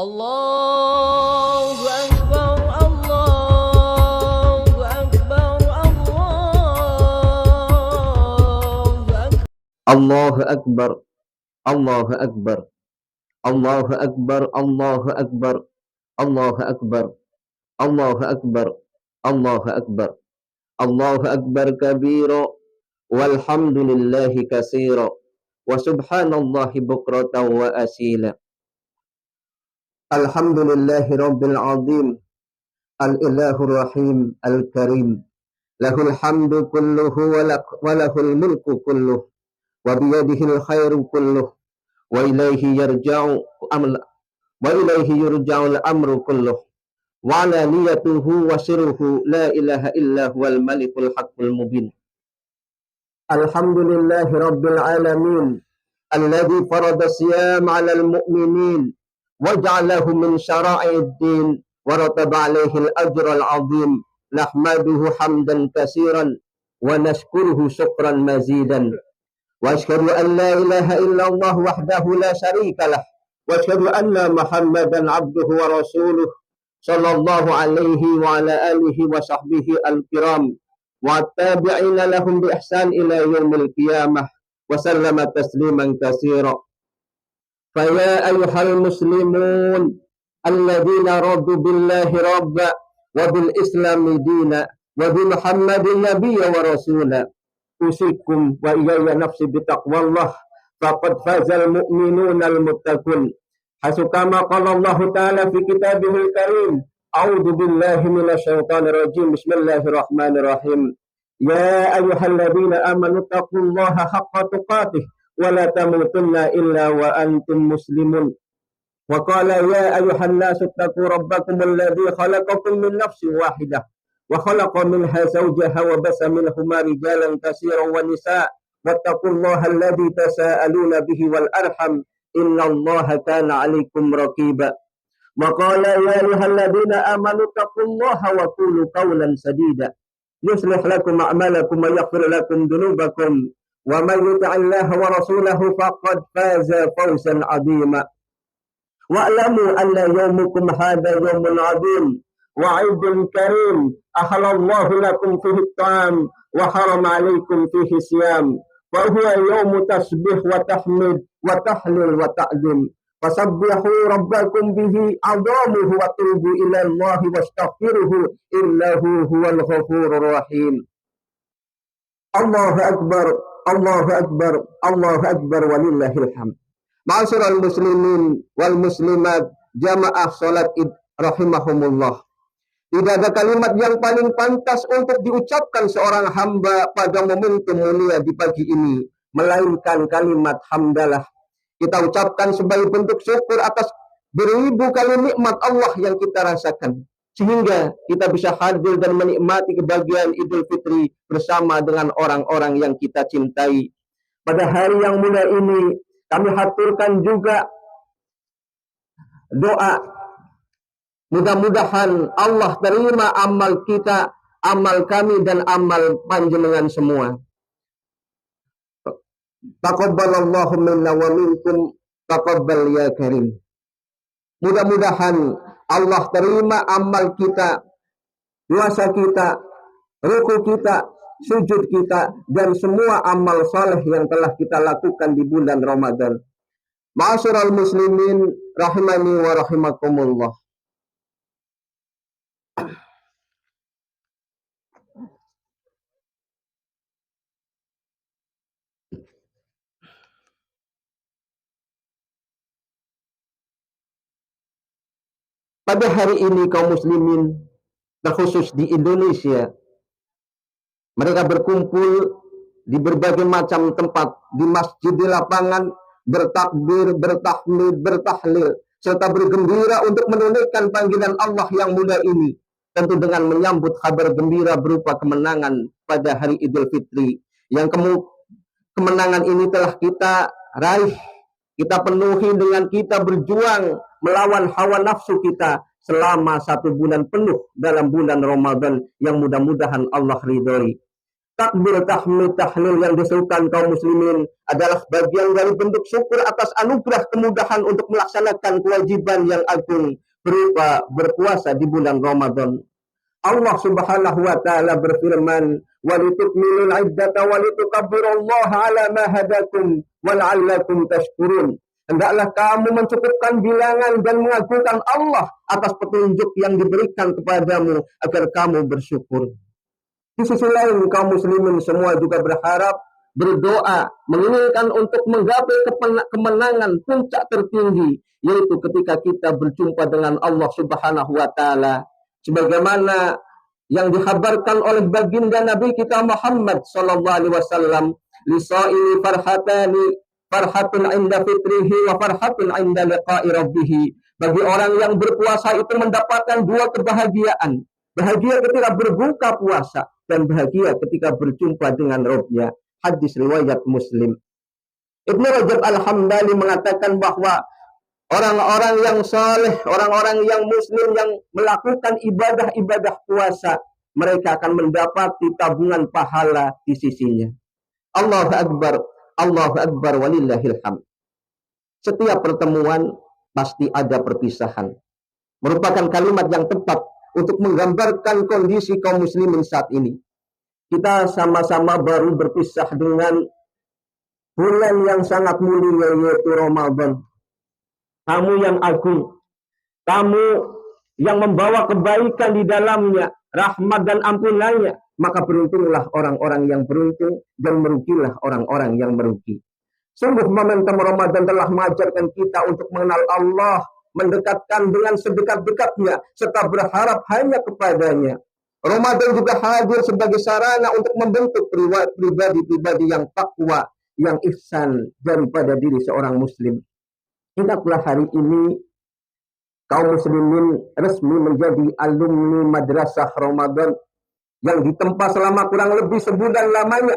Allahu Akbar, Allahu Akbar, Allahu Akbar. Allahu Akbar, Allahu Akbar, Allahu Akbar, Allahu Akbar, Allahu Akbar, Allahu Akbar, Allahu Akbar kabira, walhamdulillahi katsira, wa subhanallahi bukratan wa asila. Alhamdulillahi rabbil azim, al-ilahur rahim, al-karim. Lahul hamdu kulluhu wa lahul mulku kulluhu, wa biyadihil khairu kulluhu, wa ilaihi yurja'ul amru kulluh, wa ala niyatuhu wa sirruhu la ilaha illa huwal malikul haqqul mubin. Alhamdulillahi rabbil alamin, alladhi farada siyam 'alal mu'minin wa ja'alahu min syara'id din wa rataba 'alaihi al-ajral 'azim. Nahmaduhu hamdan katsiran wa nashkuruhu syukran mazidan. Wa asyhadu an la ilaha illallah wahdahu la syarika lah. Wa asyhadu anna Muhammadan abduhu wa rasuluh sallallahu alaihi wa ala alihi wa sahbihi al-kiram wa tabi'ina lahum bi ihsan ila yaumil qiyamah wa sallama tasliman katsira. Fa ya ayyuhal muslimun alladhina radu billahi rabba wa bil islami dina wa bi Muhammadin nabiyya wa rasula. Usikum wa iyaya nafsi bitaqwallah faqad fazal mu'minuna al-muttaqun. Hasukama qala Allah ta'ala fi kitabihil karim. A'udzu billahi minasyaitonir rajim. Bismillahirrahmanirrahim. Ya ayyuhalladzina amanu taqullaha haqqa tuqatih wa la tamutunna illa wa antum muslimun. Wa qala ya ayyuhan nasu taqu rabbakum alladzi khalaqakum min nafsin wahidah wa khalaqa minha zawjaha wa basa minhuma rijalan katsiran wa nisaa wattaqullaha alladzi tasaaluna bihi wal arham innallaha kana 'alaikum raqiba. Wa qala ya ayyuhalladzina amanu taqullaha wa qulu qawlan sadida yuslih lakum a'malakum wa yaghfir lakum dhunubakum wa may yuti'illaha wa rasulahu faqad faza fawzan 'azima. Wa'lamu anna yawmukum hadha yawmun 'azim wa 'idun karim ahalallahu lakum fihi at-ta'am wa harama 'alaykum fihi siyam wa huwa yawmu tasbih wa tahmid wa tahlil wa ta'zim fasabbihu rabbakum bihi 'adhamuhu wa tubu ila Allahi wastaghfiruhu innahu huwal ghafurur rahim. Allahu akbar, Allahu akbar, Allahu akbar walillahil hamd. Ma'asyiral muslimin wal muslimat, jamaah salat Id rahimahumullah. Tidak ada kalimat yang paling pantas untuk diucapkan seorang hamba pada momentum mulia di pagi ini melainkan kalimat hamdalah. Kita ucapkan sebagai bentuk syukur atas beribu kali nikmat Allah yang kita rasakan sehingga kita bisa hadir dan menikmati kebahagiaan Idul Fitri bersama dengan orang-orang yang kita cintai. Pada hari yang mulia ini kami haturkan juga doa. Mudah-mudahan Allah terima amal kita, amal kami dan amal panjenengan semua. Taqabbalallahu minna wa minkum, taqabbal ya karim. Mudah-mudahan Allah terima amal kita, puasa kita, ruku kita, sujud kita, dan semua amal saleh yang telah kita lakukan di bulan Ramadan. Ma'asyiral muslimin rahimani wa rahimakumullah. Pada hari ini kaum muslimin, terkhusus di Indonesia, mereka berkumpul di berbagai macam tempat, di masjid, di lapangan, bertakbir, bertahmid, bertahlil, serta bergembira untuk menunaikan panggilan Allah yang mulia ini, tentu dengan menyambut kabar gembira berupa kemenangan pada hari Idul Fitri, yang kemenangan ini telah kita raih, kita penuhi dengan kita berjuang melawan hawa nafsu kita selama 1 bulan penuh dalam bulan Ramadan yang mudah-mudahan Allah ridhoi. Takbir, tahmid, tahlil yang diserukan kaum muslimin adalah bagian dari bentuk syukur atas anugerah kemudahan untuk melaksanakan kewajiban yang agung berupa berpuasa di bulan Ramadan. Allah Subhanahu wa taala berfirman, "Walitukmilul iddata walitukabbirullaha 'ala ma hadakum wa la'allakum tashkurun." Hendaklah kamu mencukupkan bilangan dan mengagungkan Allah atas petunjuk yang diberikan kepadamu agar kamu bersyukur. Di sisi lain, kaum muslimin semua juga berharap, berdoa, menginginkan untuk menggapai kemenangan puncak tertinggi, yaitu ketika kita berjumpa dengan Allah Subhanahu wa taala. Sebagaimana yang dikhabarkan oleh baginda Nabi kita Muhammad sallallahu alaihi wasallam, "Lisaili farhatani, farhatun 'inda fitrihi wa farhatun 'inda liqa'i rabbih." Bagi orang yang berpuasa itu mendapatkan dua kebahagiaan. Bahagia ketika berbuka puasa dan bahagia ketika berjumpa dengan Rabb-Nya. Hadis riwayat Muslim. Ibnu Rajab Al-Hambali mengatakan bahwa orang-orang yang saleh, orang-orang yang muslim yang melakukan ibadah-ibadah puasa, mereka akan mendapati tabungan pahala di sisinya. Allahu Akbar, walillahil hamd. Setiap pertemuan pasti ada perpisahan. Merupakan kalimat yang tepat untuk menggambarkan kondisi kaum muslimin saat ini. Kita sama-sama baru berpisah dengan bulan yang sangat mulia, yaitu Ramadan. Tamu yang agung, tamu yang membawa kebaikan di dalamnya, rahmat dan ampunannya. Maka beruntunglah orang-orang yang beruntung dan merugilah orang-orang yang merugi. Sungguh momentum Ramadan telah mengajarkan kita untuk mengenal Allah, mendekatkan dengan sedekat-dekatnya, serta berharap hanya kepadanya. Ramadan juga hadir sebagai sarana untuk membentuk pribadi-pribadi yang takwa, yang ihsan daripada diri seorang muslim. Hendaklah hari ini kaum muslimin resmi menjadi alumni madrasah Ramadan yang ditempa selama kurang lebih sebulan lamanya.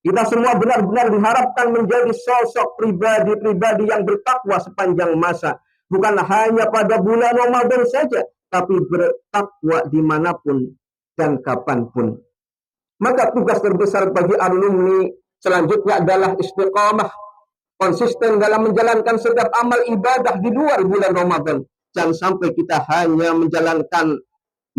Kita semua benar-benar diharapkan menjadi sosok pribadi-pribadi yang bertakwa sepanjang masa. Bukan hanya pada bulan Ramadan saja, tapi bertakwa dimanapun dan kapanpun. Maka tugas terbesar bagi alumni selanjutnya adalah istiqamah, konsisten dalam menjalankan setiap amal ibadah di luar bulan Ramadan. Jangan sampai kita hanya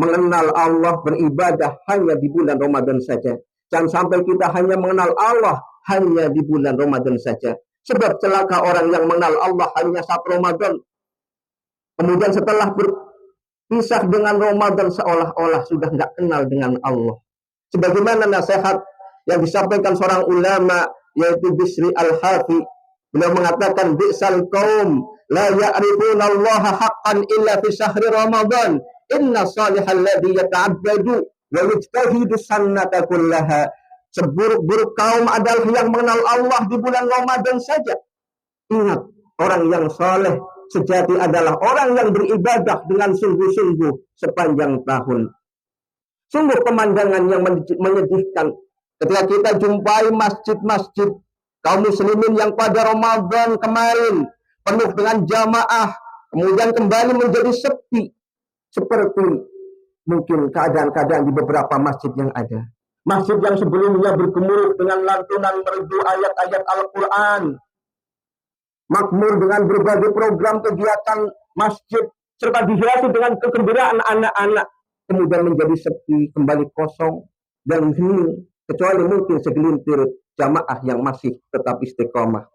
mengenal Allah, beribadah hanya di bulan Ramadan saja. Jangan sampai kita hanya mengenal Allah hanya di bulan Ramadan saja. Sebab celaka orang yang mengenal Allah hanya saat Ramadan, kemudian setelah berpisah dengan Ramadan seolah-olah sudah nggak kenal dengan Allah. Sebagaimana nasihat yang disampaikan seorang ulama, yaitu Bisri Al-Hafi. Beliau mengatakan, "Bi'sal qaum la ya'rifuna Allah haqqan illa fi syahri Ramadan. Inna salihal ladzi yata'abbadu wa yajtahidu sunnata kullaha." Seburuk-buruk kaum adalah yang mengenal Allah di bulan Ramadan saja. Ingat, orang yang saleh sejati adalah orang yang beribadah dengan sungguh-sungguh sepanjang tahun. Sungguh pemandangan yang menyedihkan ketika kita jumpai masjid-masjid kaum muslimin yang pada Ramadan kemarin penuh dengan jamaah, kemudian kembali menjadi sepi, seperti mungkin keadaan-keadaan di beberapa masjid yang ada. Masjid yang sebelumnya bergemuruh dengan lantunan merdu ayat-ayat Al-Quran, makmur dengan berbagai program kegiatan masjid, serta dihiasi dengan kegembiraan anak-anak, kemudian menjadi sepi, kembali kosong dan hening, kecuali mungkin segelintir jamaah yang masih tetap istiqomah.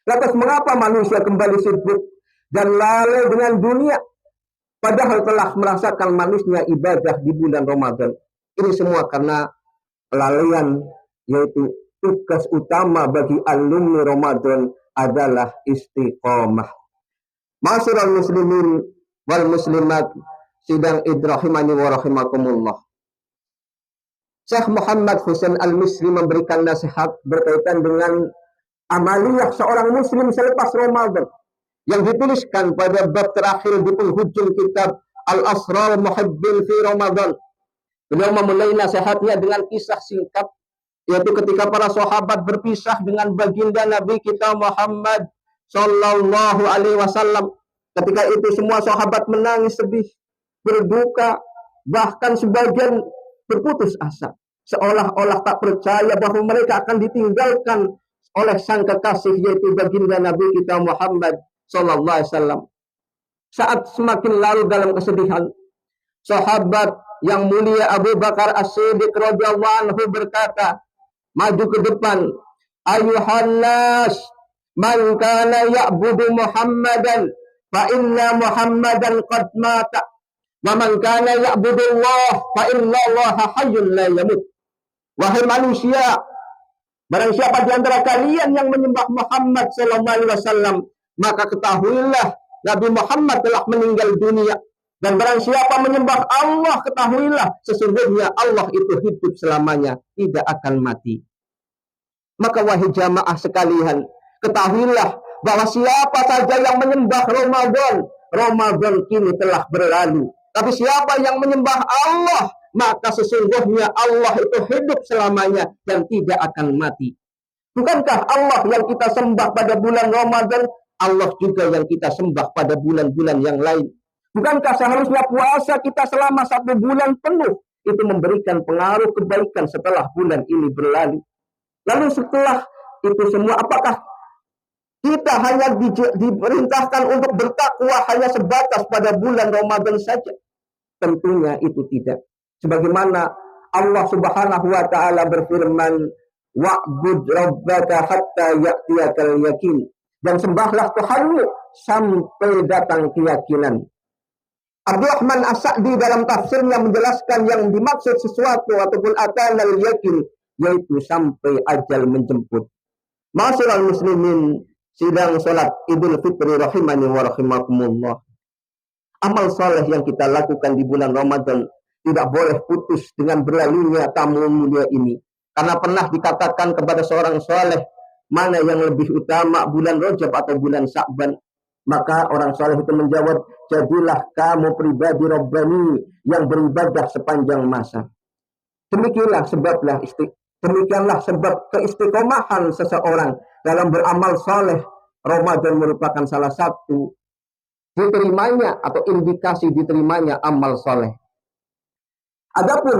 Lantas mengapa manusia kembali sibuk dan lalai dengan dunia, padahal telah merasakan manisnya ibadah di bulan Ramadan? Ini semua karena kelalaian, yaitu tugas utama bagi alumni Ramadan adalah istiqomah. Ma'asyiral muslimin wal muslimat, sidang idrahimani wa rahimakumullah. Syekh Muhammad Husain Al-Misri memberikan nasihat berkaitan dengan amaliyah seorang muslim selepas Ramadan yang dituliskan pada bab terakhir di penghujung kitab Al-Asrar Muhibbin fi Ramadan. Beliau memulai nasihatnya dengan kisah singkat, yaitu ketika para sahabat berpisah dengan baginda Nabi kita Muhammad sallallahu alaihi wasallam. Ketika itu semua sahabat menangis sedih, berduka, bahkan sebagian berputus asa. seolah-olah tak percaya bahwa mereka akan ditinggalkan oleh sang kekasih, yaitu baginda Nabi kita Muhammad sallallahu alaihi wasallam. Saat semakin larut dalam kesedihan, sahabat yang mulia Abu Bakar As-Siddiq radhiyallahu anhu berkata, maju ke depan, ayuhan nas, man kana ya'budu Muhammadan fa inna Muhammadan qad mata, wa man kana ya'budu Allah fa inna Allah hayyun la yamut. Wahai manusia, barang siapa di antara kalian yang menyembah Muhammad sallallahu alaihi wasallam, maka ketahuilah Nabi Muhammad telah meninggal dunia. Dan barang siapa menyembah Allah, ketahuilah sesungguhnya Allah itu hidup selamanya, tidak akan mati. Maka wahai jamaah sekalian, ketahuilah bahwa siapa saja yang menyembah Ramadan kini telah berlalu. Tapi siapa yang menyembah Allah, maka sesungguhnya Allah itu hidup selamanya dan tidak akan mati. Bukankah Allah yang kita sembah pada bulan Ramadan, Allah juga yang kita sembah pada bulan-bulan yang lain? Bukankah seharusnya puasa kita selama 1 bulan penuh itu memberikan pengaruh kebaikan setelah bulan ini berlalu? Lalu setelah itu semua, apakah kita hanya diperintahkan untuk bertakwa hanya sebatas pada bulan Ramadan saja? Tentunya itu tidak. Sebagaimana Allah Subhanahu wa taala berfirman, wa'bud rabbaka hatta ya'tiyakal yakin. Dan sembahlah Tuhanmu sampai datang keyakinan. Abdurrahman As-Sa'di dalam tafsirnya menjelaskan yang dimaksud sesuatu ataupun atanal yakin, yaitu sampai ajal menjemput. Ma'asyiral muslimin, sidang salat Idul Fitri rahimani wa rahimakumullah. Amal saleh yang kita lakukan di bulan Ramadan tidak boleh putus dengan berlalunya tamu mulia ini. Karena pernah dikatakan kepada seorang saleh, mana yang lebih utama, bulan Rajab atau bulan Sya'ban? Maka orang saleh itu menjawab, jadilah kamu pribadi Rabbani yang beribadah sepanjang masa. Demikianlah sebab keistiqomahan seseorang dalam beramal saleh. Ramadan merupakan salah satu diterimanya atau indikasi diterimanya amal saleh. Adapun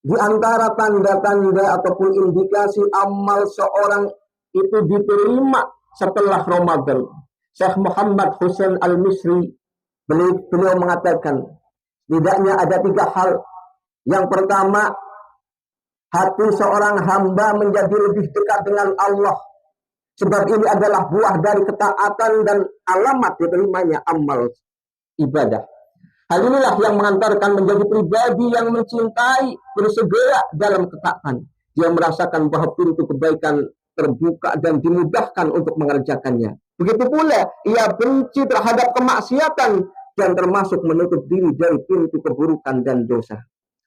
di antara tanda-tanda ataupun indikasi amal seorang itu diterima setelah Ramadan, Syekh Muhammad Husain Al-Misri beliau mengatakan, setidaknya ada 3 hal. Yang pertama, hati seorang hamba menjadi lebih dekat dengan Allah. Sebab ini adalah buah dari ketaatan dan alamat diterimanya amal ibadah. Hal inilah yang mengantarkan menjadi pribadi yang mencintai, bersegera dalam ketaatan. Dia merasakan bahwa pintu kebaikan terbuka dan dimudahkan untuk mengerjakannya. Begitu pula ia benci terhadap kemaksiatan dan termasuk menutup diri dari pintu keburukan dan dosa.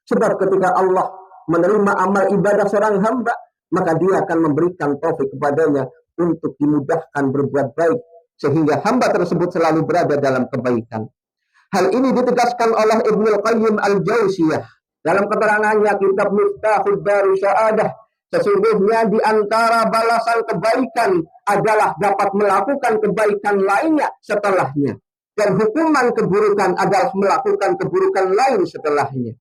Sebab ketika Allah menerima amal ibadah seorang hamba, maka dia akan memberikan taufik kepadanya untuk dimudahkan berbuat baik, sehingga hamba tersebut selalu berada dalam kebaikan. Hal ini ditegaskan oleh Ibnul Qayyim Al-Jauziyah dalam keterangannya kitab Miftahul Dari Sa'adah. Sesungguhnya di antara balasan kebaikan adalah dapat melakukan kebaikan lainnya setelahnya. Dan hukuman keburukan adalah melakukan keburukan lain setelahnya.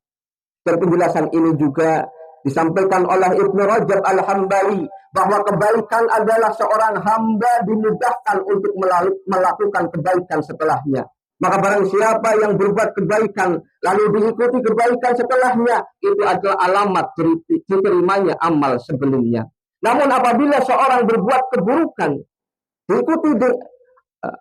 Dan penjelasan ini juga disampaikan oleh Ibnu Rajab Al-Hambali bahwa kebaikan adalah seorang hamba dimudahkan untuk melakukan kebaikan setelahnya. Maka barang siapa yang berbuat kebaikan lalu diikuti kebaikan setelahnya, itu adalah alamat diterimanya amal sebelumnya. Namun apabila seorang berbuat keburukan,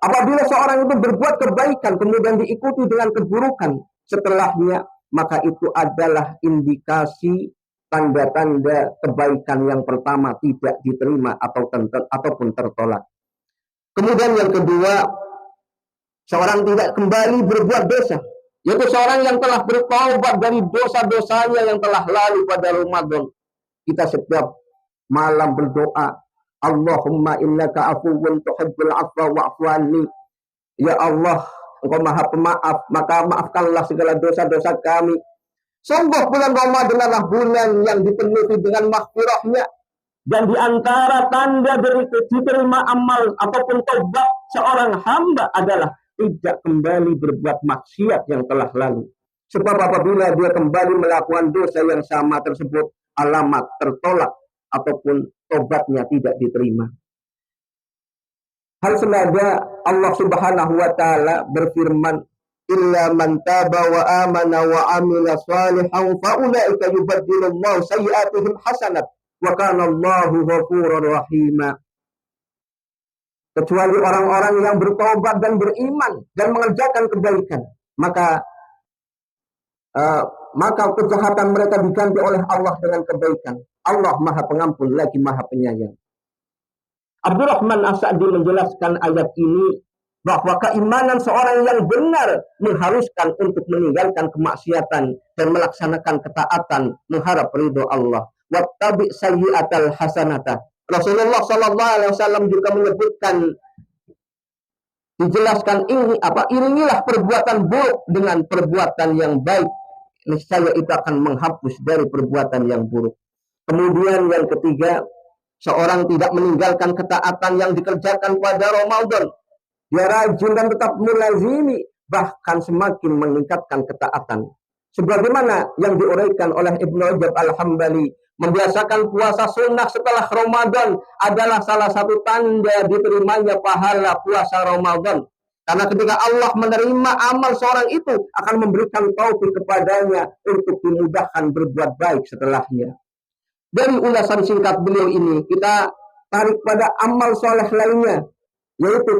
apabila seorang itu berbuat kebaikan kemudian diikuti dengan keburukan setelahnya, maka itu adalah indikasi tanda-tanda kebaikan yang pertama tidak diterima ataupun tertolak. Kemudian yang kedua, seorang tidak kembali berbuat dosa, yaitu seorang yang telah bertaubat dari dosa-dosanya yang telah lalu pada Ramadan. Kita setiap malam berdoa, Allahumma innaka afuwun tuhibbul afwa wa'fu anni. Ya Allah, Engkau Maha Pemaaf, maka maafkanlah segala dosa-dosa kami. Sungguh bulan Ramadan adalah bulan yang dipenuhi dengan maghfirahnya. Dan di antara tanda diterima amal ataupun taubat seorang hamba adalah tidak kembali berbuat maksiat yang telah lalu. Sebab apabila dia kembali melakukan dosa yang sama tersebut, alamat tertolak ataupun tobatnya tidak diterima. Hal senada Allah Subhanahu wa taala berfirman, illa man taba wa amana wa amila salihan fa ulaika yubaddilullahu sayyi'atihim hasanat wa kana Allahu ghafurur rahima. Kecuali orang-orang yang bertobat dan beriman dan mengerjakan kebaikan, maka kejahatan mereka diganti oleh Allah dengan kebaikan. Allah Maha Pengampun lagi Maha Penyayang. Abdurrahman As-Sa'di menjelaskan ayat ini bahwa keimanan seorang yang benar mengharuskan untuk meninggalkan kemaksiatan dan melaksanakan ketaatan, mengharap ridho Allah. Wattabi sayyi'atal hasanata. Rasulullah sallallahu alaihi wasallam juga menyebutkan, dijelaskan iringilah perbuatan buruk dengan perbuatan yang baik, niscaya itu akan menghapus dari perbuatan yang buruk. Kemudian yang ketiga, seorang tidak meninggalkan ketaatan yang dikerjakan pada Ramadan. Dia rajin dan tetap melazimi, bahkan semakin meningkatkan ketaatan. Sebagaimana yang diuraikan oleh Ibnu Rajab Al-Hambali, membiasakan puasa sunnah setelah Ramadan adalah salah satu tanda diterimanya pahala puasa Ramadan. Karena ketika Allah menerima amal seorang itu, akan memberikan taufik kepadanya untuk dimudahkan berbuat baik setelahnya. Dari ulasan singkat beliau ini, kita tarik pada amal soleh lainnya, yaitu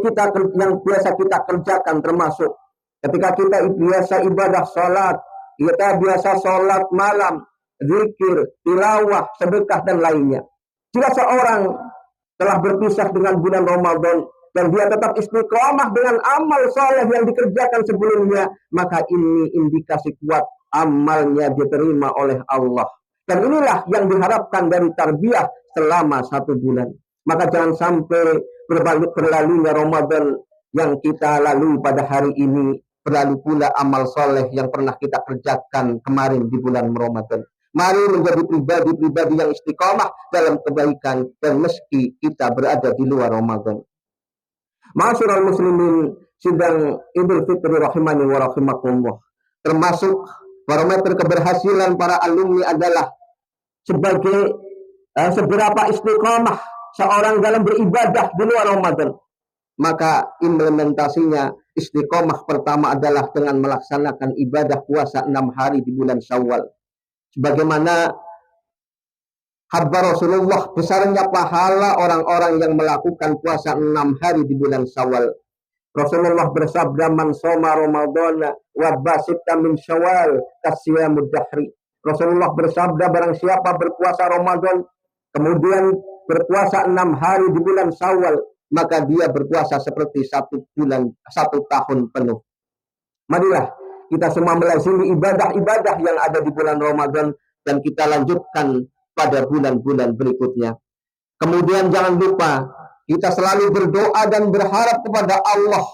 yang biasa kita kerjakan, termasuk ketika kita biasa ibadah sholat, kita biasa sholat malam, zikir, tilawah, sedekah, dan lainnya. Jika seorang telah berpisah dengan bulan Ramadan dan dia tetap istiqomah dengan amal soleh yang dikerjakan sebelumnya, maka ini indikasi kuat amalnya diterima oleh Allah. Dan inilah yang diharapkan dari tarbiyah selama 1 bulan. Maka jangan sampai berlalunya Ramadan yang kita lalui pada hari ini, berlalu pula amal soleh yang pernah kita kerjakan kemarin di bulan Ramadan. Mari menjadi pribadi-pribadi yang istiqomah dalam kebaikan dan meski kita berada di luar Ramadan. Ma'asyiral muslimin, sidang Idul Fitri rahimani wa rahimakumullah. Termasuk barometer keberhasilan para alumni adalah sebagai seberapa istiqomah seorang dalam beribadah di luar Ramadan. Maka implementasinya, istiqomah pertama adalah dengan melaksanakan ibadah puasa 6 hari di bulan Syawal. Sebagaimana khabar Rasulullah, besarnya pahala orang-orang yang melakukan puasa 6 hari di bulan Syawal. Rasulullah bersabda, man shoma Ramadhana wa basita min Syawal kasyamud dahri. Rasulullah bersabda, barang siapa berpuasa Ramadan kemudian berpuasa 6 hari di bulan Syawal, maka dia berpuasa seperti 1 tahun penuh. Marilah kita semua melazimi ibadah-ibadah yang ada di bulan Ramadan dan kita lanjutkan pada bulan-bulan berikutnya. Kemudian jangan lupa kita selalu berdoa dan berharap kepada Allah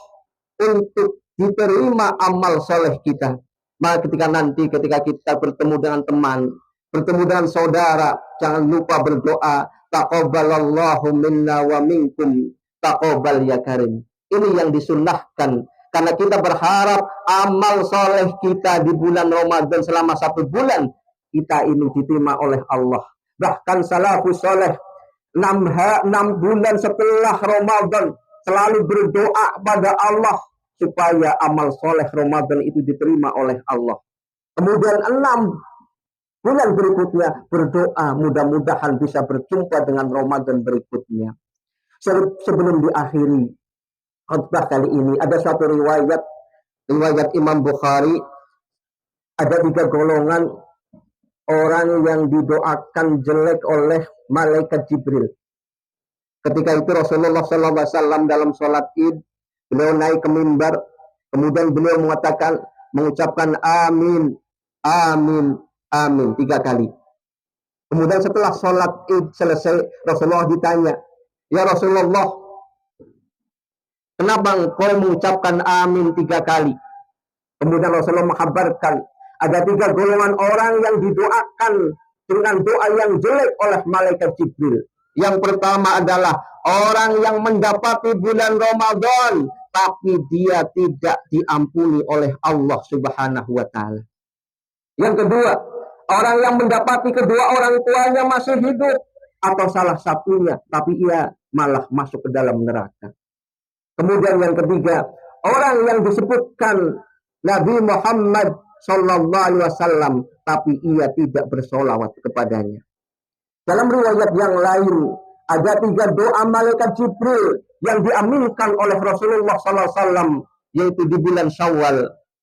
untuk diterima amal soleh kita. Maka ketika kita bertemu dengan teman, bertemu dengan saudara, jangan lupa berdoa, taqabbalallahu minna wa minkum, taqabbal ya karim. Ini yang disunnahkan, karena kita berharap amal soleh kita di bulan Ramadan selama 1 bulan, kita ini diterima oleh Allah. Bahkan salafus soleh 6 bulan setelah Ramadan selalu berdoa pada Allah supaya amal soleh Ramadan itu diterima oleh Allah. Kemudian 6 bulan berikutnya berdoa mudah-mudahan bisa berjumpa dengan Ramadan berikutnya. Sebelum diakhiri khutbah kali ini, ada suatu riwayat Imam Bukhari, ada 3 golongan orang yang didoakan jelek oleh malaikat Jibril. Ketika itu Rasulullah SAW dalam sholat Id, beliau naik ke mimbar, kemudian beliau mengucapkan amin, amin, amin 3 kali. Kemudian setelah sholat Id selesai, Rasulullah ditanya, ya Rasulullah, kenapa engkau mengucapkan amin 3 kali? Kemudian Rasulullah mengkabarkan, ada 3 golongan orang yang didoakan dengan doa yang jelek oleh malaikat Jibril. Yang pertama adalah orang yang mendapati bulan Ramadan tapi dia tidak diampuni oleh Allah Subhanahu wa taala. Yang kedua, orang yang mendapati kedua orang tuanya masih hidup atau salah satunya, tapi ia malah masuk ke dalam neraka. Kemudian yang ketiga, orang yang disebutkan Nabi Muhammad Sallallahu Alaihi Wasallam, tapi ia tidak bersolawat kepadanya. Dalam riwayat yang lain, ada 3 doa malaikat Jibril yang diaminkan oleh Rasulullah Sallallahu Alaihi Wasallam, yaitu di bulan Syawal,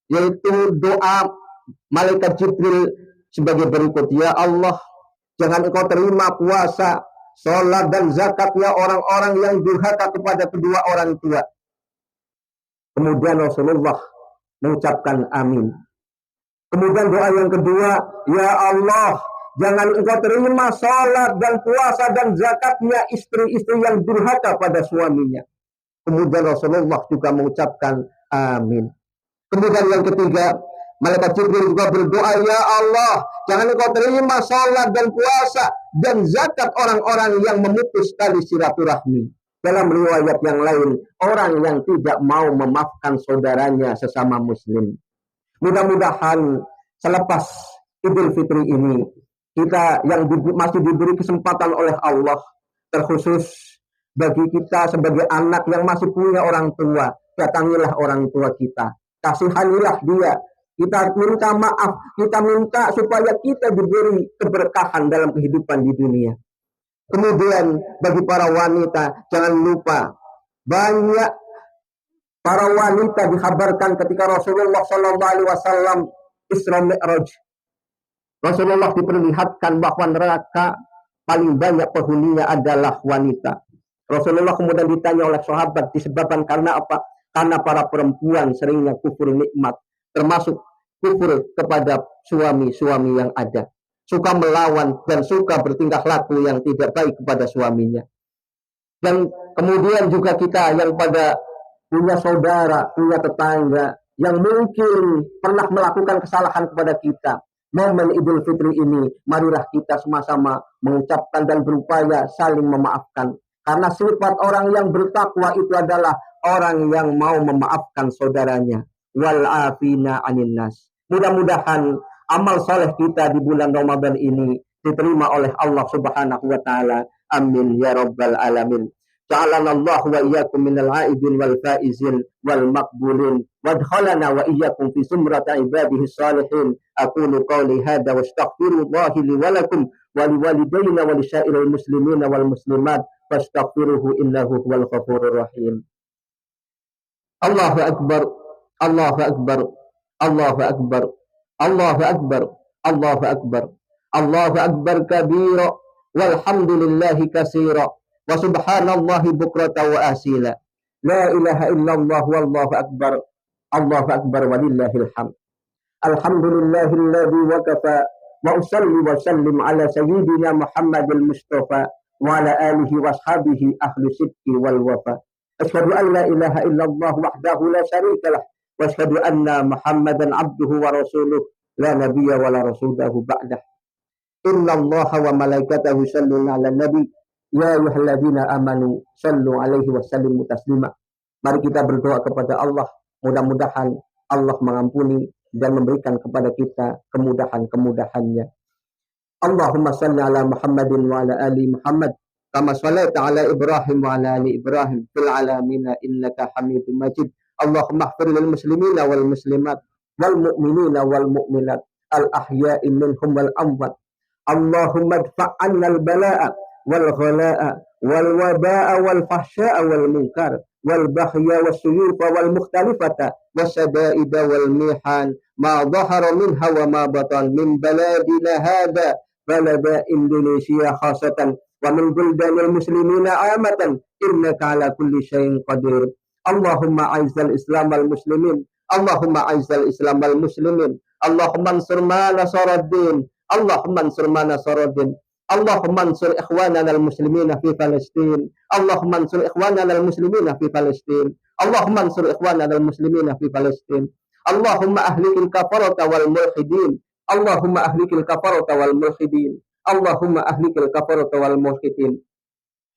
yaitu doa malaikat Jibril sebagai berikut: Ya Allah, jangan Engkau terima puasa, sholat dan zakatnya orang-orang yang durhaka kepada kedua orang tua. Kemudian Rasulullah mengucapkan amin. Kemudian doa yang kedua, Ya Allah, jangan Engkau terima sholat dan puasa dan zakatnya istri-istri yang durhaka pada suaminya. Kemudian Rasulullah juga mengucapkan amin. Kemudian yang ketiga, malaikat Jibril juga berdoa, Ya Allah, jangan Engkau terima sholat dan puasa dan zakat orang-orang yang memutus tali silaturahmi. Dalam riwayat yang lain, orang yang tidak mau memaafkan saudaranya sesama muslim. Mudah-mudahan selepas Idul Fitri ini, kita yang masih diberi kesempatan oleh Allah, terkhusus bagi kita sebagai anak yang masih punya orang tua, datangilah orang tua kita, kasihanilah dia. Kita minta maaf, kita minta supaya kita diberi keberkahan dalam kehidupan di dunia. Kemudian bagi para wanita, jangan lupa, banyak para wanita dikabarkan ketika Rasulullah Sallallahu Alaihi Wasallam Isra Mi'raj, Rasulullah diperlihatkan bahwa neraka paling banyak penghuninya adalah wanita. Rasulullah kemudian ditanya oleh sahabat, disebabkan karena apa? Karena para perempuan seringnya kufur nikmat, termasuk kufur kepada suami-suami yang ada, suka melawan dan suka bertingkah laku yang tidak baik kepada suaminya. Dan kemudian juga kita yang pada punya saudara, punya tetangga yang mungkin pernah melakukan kesalahan kepada kita, momen Idul Fitri ini, marilah kita sama-sama mengucapkan dan berupaya saling memaafkan. Karena sifat orang yang bertakwa itu adalah orang yang mau memaafkan saudaranya. Wal afina anin nas. Mudah-mudahan amal soleh kita di bulan Ramadan ini diterima oleh Allah Subhanahu wa taala. Amin ya rabbal alamin. Ja'alana Allah wa iyyakum minal aidin wal faizin wal maqbulin wadkhalana wa iyyakum fi sumrati ibadihi salihin. Aqulu qawli hadza wa astaghfirullahi li wa lakum wa liwalidayna wa lisa'iril muslimina wal muslimat fastaghfiruhu innahu huwal ghafurur rahim. Allahu akbar, Allahu akbar, Allahu akbar, Allahu akbar, Allahu akbar, Allahu akbar kabira walhamdulillahi katsira wa subhanallahi bukratan wa asila. La ilaha illallah wallahu akbar, Allahu akbar walillahil hamd. Alhamdulillahilladzi wakafa wa usalli wa sallim ala sayyidina Muhammadil Mustafa wa ala alihi wa ashabihi ahli sidqi wal wafa. Asyhadu an la ilaha illallah wahdahu la syarikalah wa asyhadu anna Muhammadan abduhu wa rasuluh la nabiyya wa la rasulahu ba'dah. Innallaha wa malaikatahu yusholluna 'alan nabi ya ayyuhalladzina amanu shallu 'alaihi wa sallimu taslima. Mari kita berdoa kepada Allah, mudah-mudahan Allah mengampuni dan memberikan kepada kita kemudahan-kemudahannya. Allahumma shalli ala Muhammadin wa ala ali Muhammad kama shallaita ala Ibrahim wa ala ali Ibrahim fil alamin innaka Hamidum Majid. Allahumma ighfir lil muslimina wal muslimat wal mu'minina wal mu'minat al ahya'i minhum wal amwat. Allahumma adfa' 'anna al bala'a wal ghala'a wal waba'a wal fahsya'a wal munkar wal baghya was suyufa wal mukhtalifata wasada'ida wal mihan ma dhahara minha wa ma batan min baladina hada balada Indonesia khasatan wa min buldanil muslimina amatan innaka ala kulli syai'in qadir. Allahumma aizzal islam wal muslimin, Allahumma aizzal islam wal muslimin, Allahumma ansur ma nasaraddin, Allahumma ansur ma nasaraddin, Allahumma ansur ikhwanana al muslimina fi Palestin, Allahumma ansur ikhwanana al muslimina fi Palestin, Allahumma ansur ikhwanana al muslimina fi Palestin. Allahumma ahlikil kafarata wal mulhidin, Allahumma ahlikil kafarata wal mulhidin, Allahumma ahlikil kafarata wal mulhidin.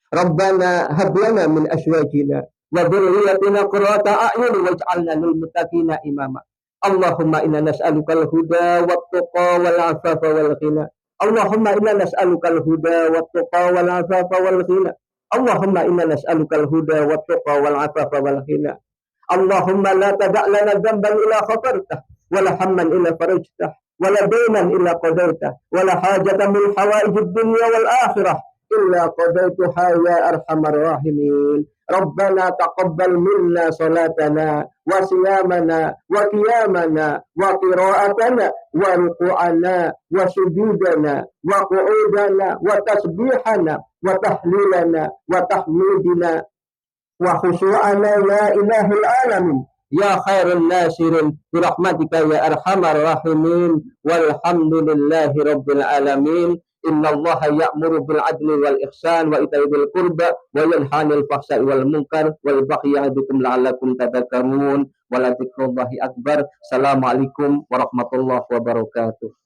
Rabbana hab lana min azwajina wa dhurriyyatina qurrata a'yun waj'alna lil muttaqina imama. Allahumma inna nas'alukal huda wat tuqa wal afafa wal ghina. Allahumma inna nas'alukal huda wat tuqa wal afafa wal ghina. Allahumma inna nas'alukal huda wat tuqa wal afafa wal ghina. Allahumma la tada' lana dhanban illa ghafartah wala hamman illa farajtah wala daynan illa qadaitah wala hajatan min hawaijid dunya wal akhirah illa qadaituha ya arhamar rahimin. Rabbana taqabbal minna salatana wa siyamana wa qiyamana wa qira'atana wa ruku'ana wa sujudana wa qu'udana wa tasbihana wa tahlilana wa tahmidina wa khusyu'ana ya ilahil alamin ya khairun nasirin birahmatika ya arhamar rahimin walhamdulillahi rabbil alamin. Innallaha ya'muru bil adli wal ihsan wa ita'i dzil qurba wa yanha 'anil fahsya'i wal munkar wal baghi ya'idukum la'allakum tadhakkarun wa la dzikrullahi akbar. Assalamualaikum warahmatullahi wabarakatuh.